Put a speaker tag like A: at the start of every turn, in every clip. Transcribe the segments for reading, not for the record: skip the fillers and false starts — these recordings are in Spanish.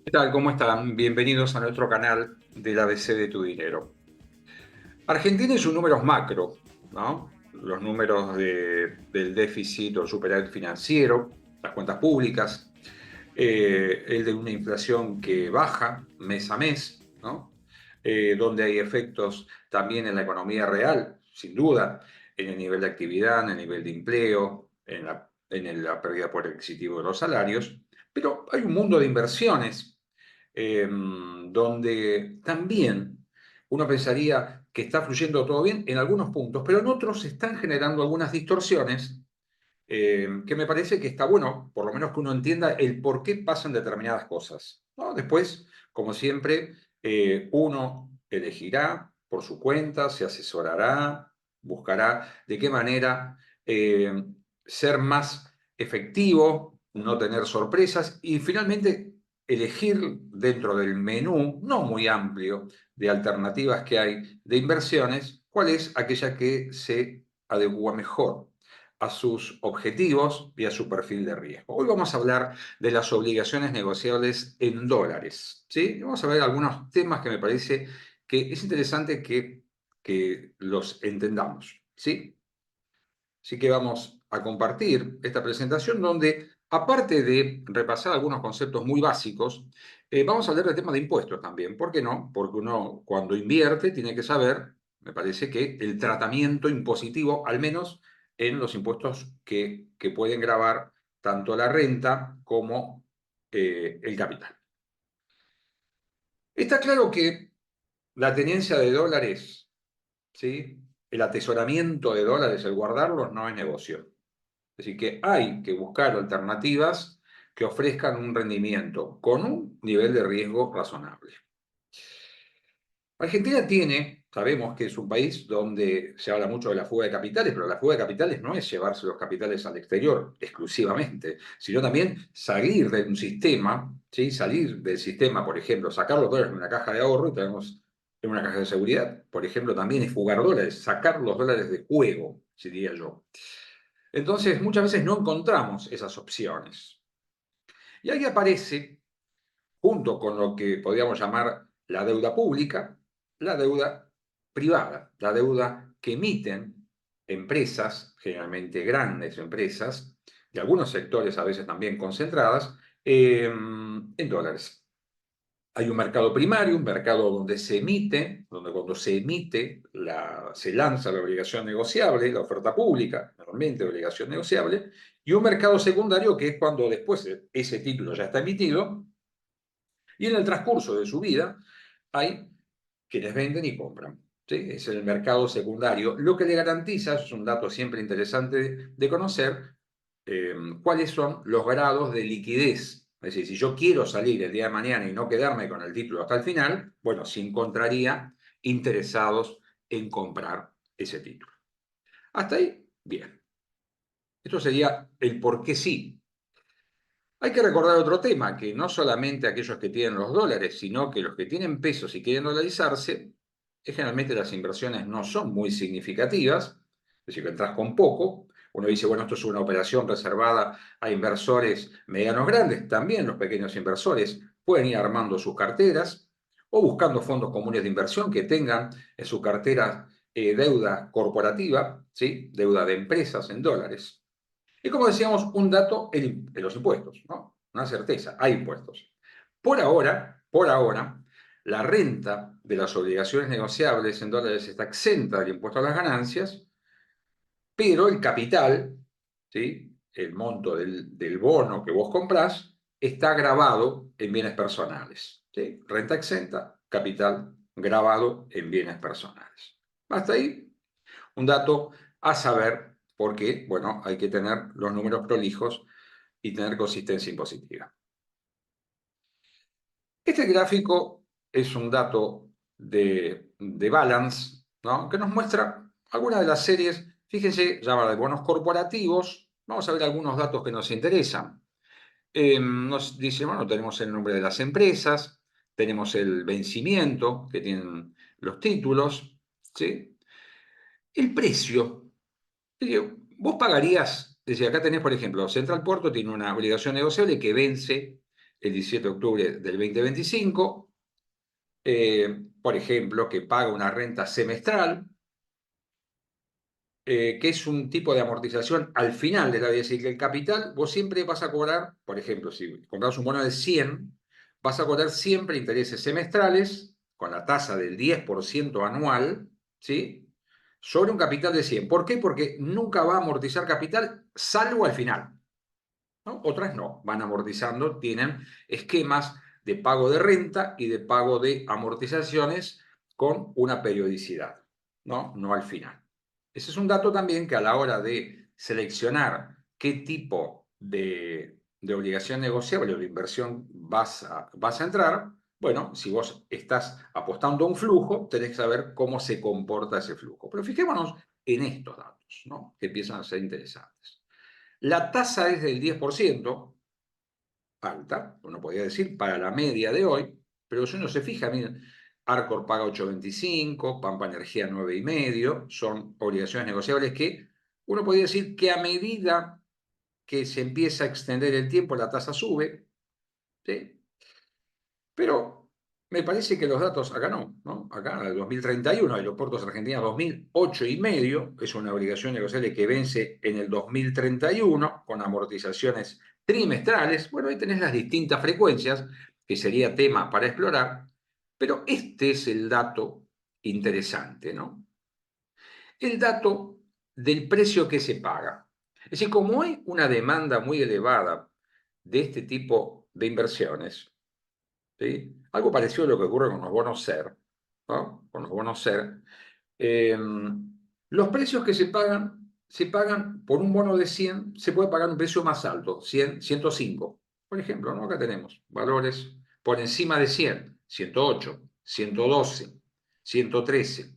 A: ¿Qué tal? ¿Cómo están? Bienvenidos a nuestro canal del ABC de tu dinero. Argentina y sus números macro, ¿no? Los números del déficit o superávit financiero, las cuentas públicas, el de una inflación que baja mes a mes, ¿no? Donde hay efectos también en la economía real, sin duda, en el nivel de actividad, en el nivel de empleo, en la pérdida por adquisitivo de los salarios, pero hay un mundo de inversiones donde también uno pensaría que está fluyendo todo bien en algunos puntos, pero en otros se están generando algunas distorsiones que me parece que está bueno, por lo menos que uno entienda el por qué pasan determinadas cosas, ¿no? Después, como siempre, uno elegirá por su cuenta, se asesorará, buscará de qué manera ser más efectivo, no tener sorpresas y finalmente elegir dentro del menú, no muy amplio, de alternativas que hay de inversiones, cuál es aquella que se adecua mejor a sus objetivos y a su perfil de riesgo. Hoy vamos a hablar de las obligaciones negociables en dólares, ¿sí? Vamos a ver algunos temas que me parece que es interesante que los entendamos, ¿sí? Así que vamos a compartir esta presentación donde, aparte de repasar algunos conceptos muy básicos, vamos a hablar del tema de impuestos también. ¿Por qué no? Porque uno cuando invierte tiene que saber, me parece que el tratamiento impositivo, al menos en los impuestos que pueden gravar tanto la renta como el capital. Está claro que la tenencia de dólares, ¿sí? El atesoramiento de dólares, el guardarlos, no es negocio. Es decir, que hay que buscar alternativas que ofrezcan un rendimiento con un nivel de riesgo razonable. Argentina tiene, sabemos que es un país donde se habla mucho de la fuga de capitales, pero la fuga de capitales no es llevarse los capitales al exterior exclusivamente, sino también salir de un sistema, ¿sí? Salir del sistema, por ejemplo, sacar los dólares de una caja de ahorro y tenemos en una caja de seguridad, por ejemplo, también es fugar dólares, sacar los dólares de juego, diría yo. Entonces, muchas veces no encontramos esas opciones. Y ahí aparece, junto con lo que podríamos llamar la deuda pública, la deuda privada, la deuda que emiten empresas, generalmente grandes empresas, de algunos sectores a veces también concentradas, en dólares. Hay un mercado primario, un mercado donde se emite, donde cuando se emite se lanza la obligación negociable, la oferta pública, normalmente obligación negociable, y un mercado secundario que es cuando después ese título ya está emitido y en el transcurso de su vida hay quienes venden y compran. ¿Sí? Es el mercado secundario. Lo que le garantiza, es un dato siempre interesante de conocer, cuáles son los grados de liquidez. Es decir, si yo quiero salir el día de mañana y no quedarme con el título hasta el final, bueno, se encontraría interesados en comprar ese título. Hasta ahí, bien. Esto sería el por qué sí. Hay que recordar otro tema, que no solamente aquellos que tienen los dólares, sino que los que tienen pesos y quieren dolarizarse, generalmente las inversiones no son muy significativas, es decir, que entras con poco. Uno dice, bueno, esto es una operación reservada a inversores medianos grandes, también los pequeños inversores pueden ir armando sus carteras o buscando fondos comunes de inversión que tengan en su cartera deuda corporativa, ¿sí? Deuda de empresas en dólares. Y como decíamos, un dato en los impuestos, ¿no? Una certeza, hay impuestos. Por ahora, la renta de las obligaciones negociables en dólares está exenta del impuesto a las ganancias, pero el capital, ¿sí? El monto del bono que vos comprás, está grabado en bienes personales. ¿Sí? Renta exenta, capital grabado en bienes personales. Hasta ahí, un dato a saber porque, bueno, hay que tener los números prolijos y tener consistencia impositiva. Este gráfico es un dato de balance, ¿no? Que nos muestra algunas de las series, fíjense, llama de bonos corporativos. Vamos a ver algunos datos que nos interesan. Nos dice, bueno, tenemos el nombre de las empresas, tenemos el vencimiento que tienen los títulos, ¿sí? El precio. Vos pagarías, desde acá tenés, por ejemplo, Central Puerto tiene una obligación negociable que vence el 17 de octubre del 2025, por ejemplo, que paga una renta semestral, que es un tipo de amortización al final de la vida. Es decir, que el capital vos siempre vas a cobrar, por ejemplo, si compras un bono de 100, vas a cobrar siempre intereses semestrales con la tasa del 10% anual, ¿sí? Sobre un capital de 100. ¿Por qué? Porque nunca va a amortizar capital, salvo al final, ¿no? Otras no, van amortizando, tienen esquemas de pago de renta y de pago de amortizaciones con una periodicidad, ¿no? No al final. Ese es un dato también que a la hora de seleccionar qué tipo de obligación negociable o de inversión vas a entrar, bueno, si vos estás apostando a un flujo, tenés que saber cómo se comporta ese flujo. Pero fijémonos en estos datos, ¿no? Que empiezan a ser interesantes. La tasa es del 10%, alta, uno podría decir, para la media de hoy, pero si uno se fija, miren, Arcor paga 8,25, Pampa Energía 9,5, son obligaciones negociables que uno podría decir que a medida que se empieza a extender el tiempo, la tasa sube, ¿sí? Pero me parece que los datos acá no. Acá, en el 2031, Aeropuertos Argentina 2008,5, es una obligación negociable que vence en el 2031 con amortizaciones trimestrales. Bueno, ahí tenés las distintas frecuencias, que sería tema para explorar, pero este es el dato interesante, ¿no? El dato del precio que se paga. Es decir, como hay una demanda muy elevada de este tipo de inversiones, ¿sí? Algo parecido a lo que ocurre con los bonos SER, ¿no? Con los bonos SER. Eh, los precios que se pagan por un bono de 100, se puede pagar un precio más alto, 100, 105. Por ejemplo, ¿no? Acá tenemos valores por encima de 100, 108, 112, 113.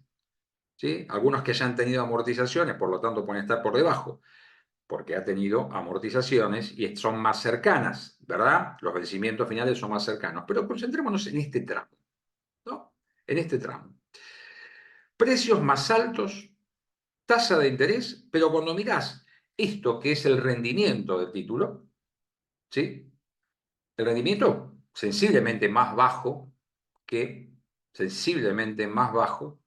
A: ¿Sí? Algunos que hayan tenido amortizaciones, por lo tanto pueden estar por debajo, porque ha tenido amortizaciones y son más cercanas, ¿verdad? Los vencimientos finales son más cercanos. Pero concentrémonos en este tramo, ¿no? En este tramo. Precios más altos, tasa de interés, pero cuando mirás esto que es el rendimiento del título, ¿sí? El rendimiento sensiblemente más bajo que, sensiblemente más bajo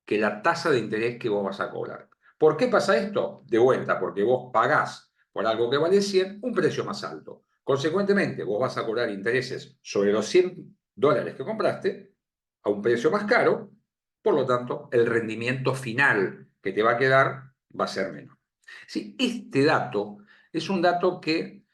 A: que la tasa de interés que vos vas a cobrar. ¿Por qué pasa esto? De vuelta, porque vos pagás por algo que vale 100 un precio más alto. Consecuentemente, vos vas a cobrar intereses sobre los $100 que compraste a un precio más caro, por lo tanto, el rendimiento final que te va a quedar va a ser menor. Sí, este dato es un dato que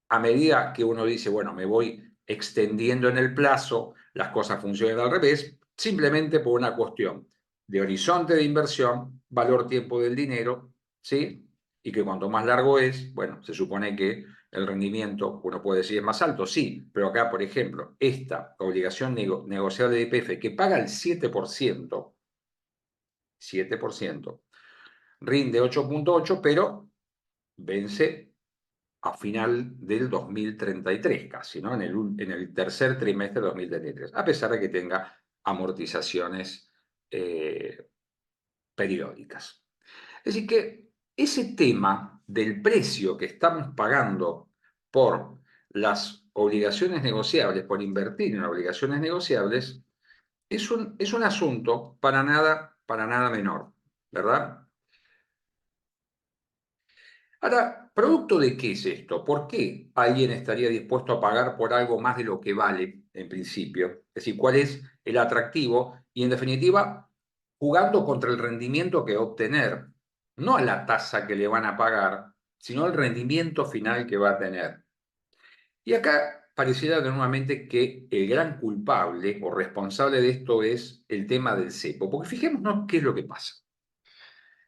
A: a medida que uno dice, bueno, me voy extendiendo en el plazo, las cosas funcionan al revés, simplemente por una cuestión de horizonte de inversión, valor tiempo del dinero, ¿sí? Y que cuanto más largo es, bueno, se supone que el rendimiento, uno puede decir, es más alto, sí, pero acá, por ejemplo, esta obligación negociable de YPF que paga el 7%, rinde 8,8, pero vence a final del 2033 casi, ¿no? En el tercer trimestre de 2033, a pesar de que tenga amortizaciones periódicas. Es decir, que ese tema del precio que estamos pagando por las obligaciones negociables, por invertir en obligaciones negociables, es un asunto para nada menor, ¿verdad? Ahora, ¿producto de qué es esto? ¿Por qué alguien estaría dispuesto a pagar por algo más de lo que vale en principio? Es decir, ¿cuál es el atractivo? Y en definitiva, jugando contra el rendimiento que va a obtener, no a la tasa que le van a pagar, sino al rendimiento final que va a tener. Y acá pareciera nuevamente que el gran culpable o responsable de esto es el tema del cepo, porque fijémonos qué es lo que pasa.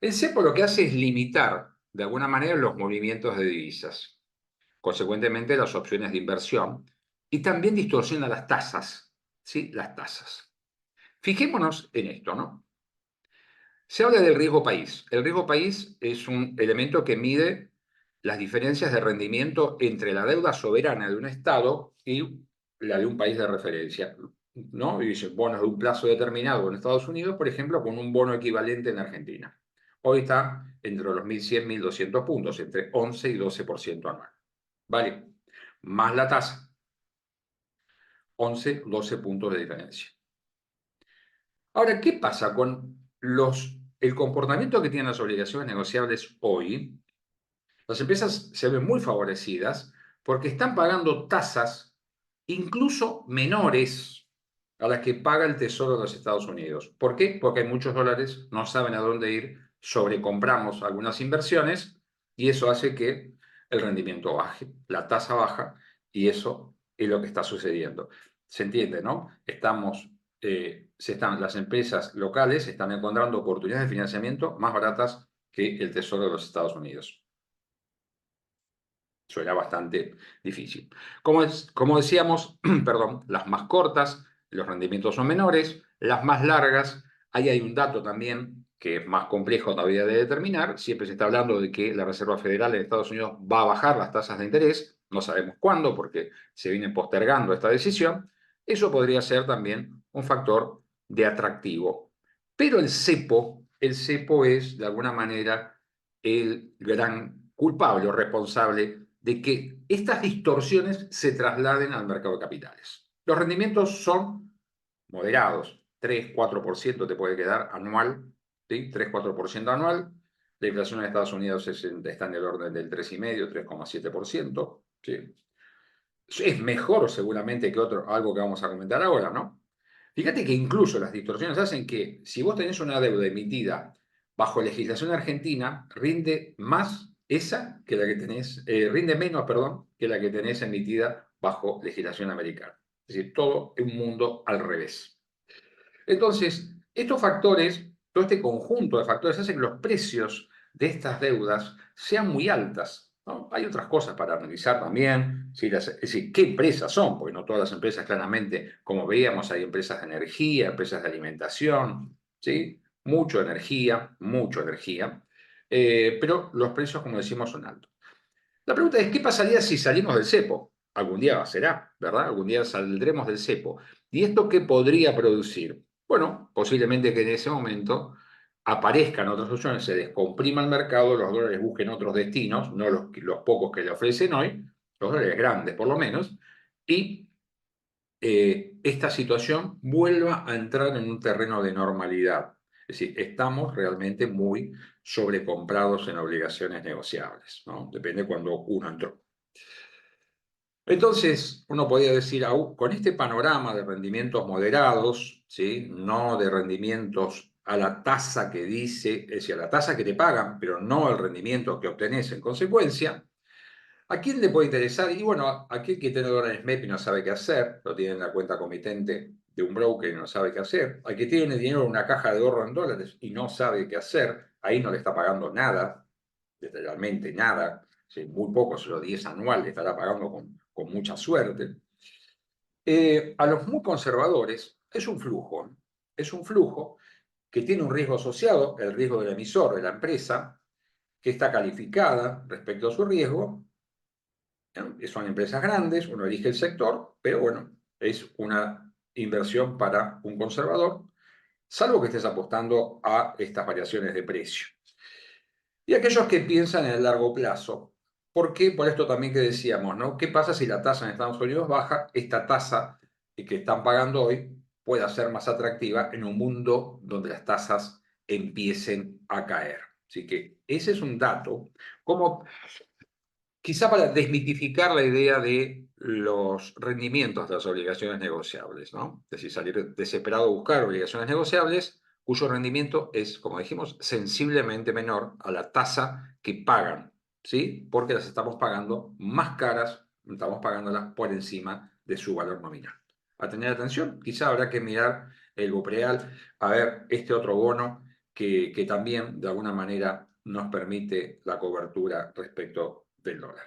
A: El cepo lo que hace es limitar, de alguna manera, los movimientos de divisas, consecuentemente las opciones de inversión, y también distorsiona las tasas, ¿sí? Las tasas. Fijémonos en esto, ¿no? Se habla del riesgo país. El riesgo país es un elemento que mide las diferencias de rendimiento entre la deuda soberana de un Estado y la de un país de referencia, ¿no? Y dice, bonos de un plazo determinado en Estados Unidos, por ejemplo, con un bono equivalente en Argentina. Hoy está entre los 1.100 y 1.200 puntos, entre 11 y 12% anual. ¿Vale? Más la tasa. 11, 12 puntos de diferencia. Ahora, ¿qué pasa con el comportamiento que tienen las obligaciones negociables hoy? Las empresas se ven muy favorecidas porque están pagando tasas incluso menores a las que paga el Tesoro de los Estados Unidos. ¿Por qué? Porque hay muchos dólares, no saben a dónde ir, sobrecompramos algunas inversiones y eso hace que el rendimiento baje, la tasa baja y eso es lo que está sucediendo. ¿Se entiende, no? Las empresas locales están encontrando oportunidades de financiamiento más baratas que el Tesoro de los Estados Unidos. Suena bastante difícil. Como decíamos, perdón, las más cortas, los rendimientos son menores, las más largas, ahí hay un dato también que es más complejo todavía de determinar. Siempre se está hablando de que la Reserva Federal en Estados Unidos va a bajar las tasas de interés, no sabemos cuándo porque se viene postergando esta decisión. Eso podría ser también un factor de atractivo. Pero el cepo es de alguna manera el gran culpable o responsable de que estas distorsiones se trasladen al mercado de capitales. Los rendimientos son moderados, 3-4% te puede quedar anual, ¿sí? 3-4% anual. La inflación en Estados Unidos está en el orden del 3,5, 3,7%. ¿Sí? Es mejor seguramente que algo que vamos a comentar ahora, ¿no? Fíjate que incluso las distorsiones hacen que si vos tenés una deuda emitida bajo legislación argentina, rinde más esa que la que tenés, rinde menos, perdón, que la que tenés emitida bajo legislación americana. Es decir, todo un mundo al revés. Entonces, estos factores, todo este conjunto de factores hacen que los precios de estas deudas sean muy altas, ¿no? Hay otras cosas para analizar también, es decir, qué empresas son, porque no todas las empresas claramente, como veíamos, hay empresas de energía, empresas de alimentación, ¿sí? Mucha energía, pero los precios, como decimos, son altos. La pregunta es, ¿qué pasaría si salimos del cepo? Algún día será, ¿verdad? Algún día saldremos del cepo. ¿Y esto qué podría producir? Bueno, posiblemente que en ese momento aparezcan otras opciones, se descomprima el mercado, los dólares busquen otros destinos, no los pocos que le ofrecen hoy, los dólares grandes por lo menos, y esta situación vuelva a entrar en un terreno de normalidad. Es decir, estamos realmente muy sobrecomprados en obligaciones negociables, ¿no? Depende cuando uno entró. Entonces, uno podría decir, con este panorama de rendimientos moderados, ¿sí? No de rendimientos a la tasa que dice, es decir, a la tasa que te pagan, pero no el rendimiento que obtenés en consecuencia, ¿a quién le puede interesar? Y bueno, aquel que tiene dólares MEP y no sabe qué hacer, lo tiene en la cuenta comitente de un broker y no sabe qué hacer. Al que tiene dinero en una caja de ahorro en dólares y no sabe qué hacer, ahí no le está pagando nada, literalmente nada. Sí, muy poco, solo 10 anual le estará pagando con mucha suerte. A los muy conservadores es un flujo que tiene un riesgo asociado, el riesgo del emisor, de la empresa, que está calificada respecto a su riesgo. Son empresas grandes, uno elige el sector, pero bueno, es una inversión para un conservador, salvo que estés apostando a estas variaciones de precio. Y aquellos que piensan en el largo plazo, ¿por qué? Por esto también que decíamos, ¿no? ¿Qué pasa si la tasa en Estados Unidos baja? Esta tasa que están pagando hoy pueda ser más atractiva en un mundo donde las tasas empiecen a caer. Así que ese es un dato. Como quizá para desmitificar la idea de los rendimientos de las obligaciones negociables, ¿no? Es decir, salir desesperado a buscar obligaciones negociables cuyo rendimiento es, como dijimos, sensiblemente menor a la tasa que pagan, ¿sí? Porque las estamos pagando más caras, estamos pagándolas por encima de su valor nominal. A tener atención, quizá habrá que mirar el BOPREAL, a ver este otro bono que también de alguna manera nos permite la cobertura respecto del dólar.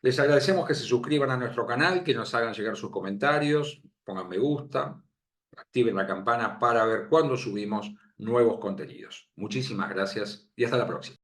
A: Les agradecemos que se suscriban a nuestro canal, que nos hagan llegar sus comentarios, pongan me gusta, activen la campana para ver cuándo subimos nuevos contenidos. Muchísimas gracias y hasta la próxima.